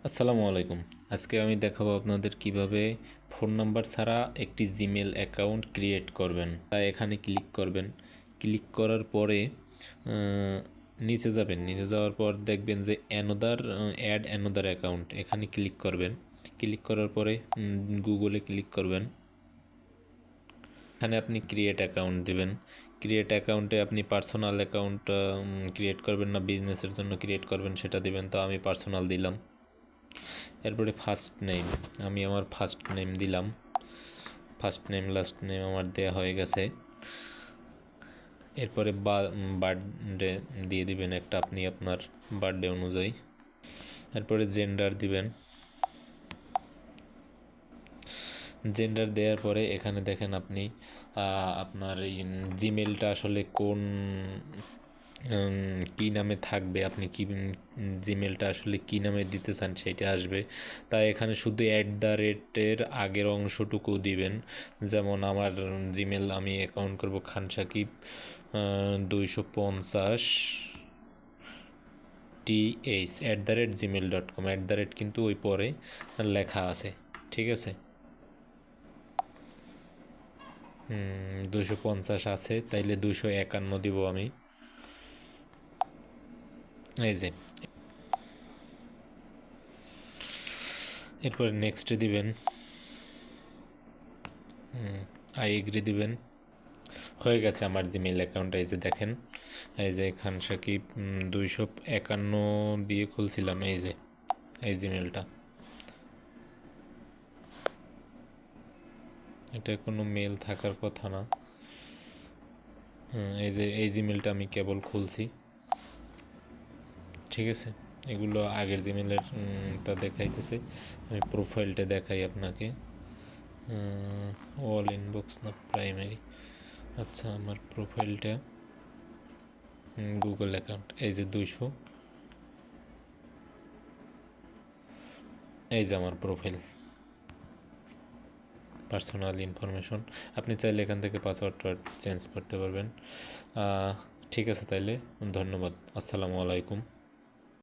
আসসালামু আলাইকুম। আজকে আমি দেখাবো আপনাদের কিভাবে ফোন নাম্বার ছাড়া একটি জিমেল অ্যাকাউন্ট ক্রিয়েট করবেন। তাই এখানে ক্লিক করবেন। ক্লিক করার পরে নিচে যাবেন। নিচে যাওয়ার পর দেখবেন যে অ্যাড অ্যানোদার অ্যাকাউন্ট, এখানে ক্লিক করবেন। ক্লিক করার পরে গুগলে ক্লিক করবেন। এখানে আপনি ক্রিয়েট অ্যাকাউন্ট দিবেন। ক্রিয়েট অ্যাকাউন্টে আপনি পার্সোনাল অ্যাকাউন্ট ক্রিয়েট করবেন না বিজনেসের জন্য ক্রিয়েট করবেন সেটা দিবেন। তো আমি পার্সোনাল দিলাম। এরপরে ফার্স্ট নেম, আমি আমার ফার্স্ট নেম দিলাম। ফার্স্ট নেম লাস্ট নেম আমার দেয়া হয়ে গেছে। এরপরে বার্থডে দিয়ে দিবেন একটা আপনি আপনার বার্থডে অনুযায়ী। এরপরে জেন্ডার দিবেন। জেন্ডার দেওয়ার পরে এখানে দেখেন আপনি আপনার এই জিমেলটা আসলে কোন কী নামে থাকবে, আপনি কি জিমেলটা আসলে কী নামে দিতে চান সেইটা আসবে। তাই এখানে শুধু @এর আগের অংশটুকু দিবেন। যেমন আমার জিমেল আমি অ্যাকাউন্ট করব খান সাকিব 250 @gmail.com। কিন্তু ওই পরে লেখা আছে, ঠিক আছে। 250 আছে, তাইলে 251 দিব আমি। এই যে এরপরে নেক্সটে দিবেন, আই এগ্রি দিবেন। হয়ে গেছে আমার জিমেইল অ্যাকাউন্ট। এই যে দেখেন, এই যে খান সাকিব 251 দিয়ে খুলছিলাম। এই যে এই জিমেলটা, এটা কোনো মেল থাকার কথা না। এই যে এই জিমেলটা আমি কেবল খুলছি, ঠিক আছে। এগুলো আগের জিমেলের তা দেখাইতেছে। আমি প্রোফাইলটা দেখাই আপনাকে। অল ইনবক্স না প্রাইমারি। আচ্ছা, আমার প্রোফাইলটা গুগল অ্যাকাউন্ট। এই যে 200, এই যে আমার প্রোফাইল, পার্সোনাল ইনফরমেশন। আপনি চাইলে এখান থেকে পাসওয়ার্ড চেঞ্জ করতে পারবেন। ঠিক আছে, তাইলে ধন্যবাদ। আসসালামু আলাইকুম।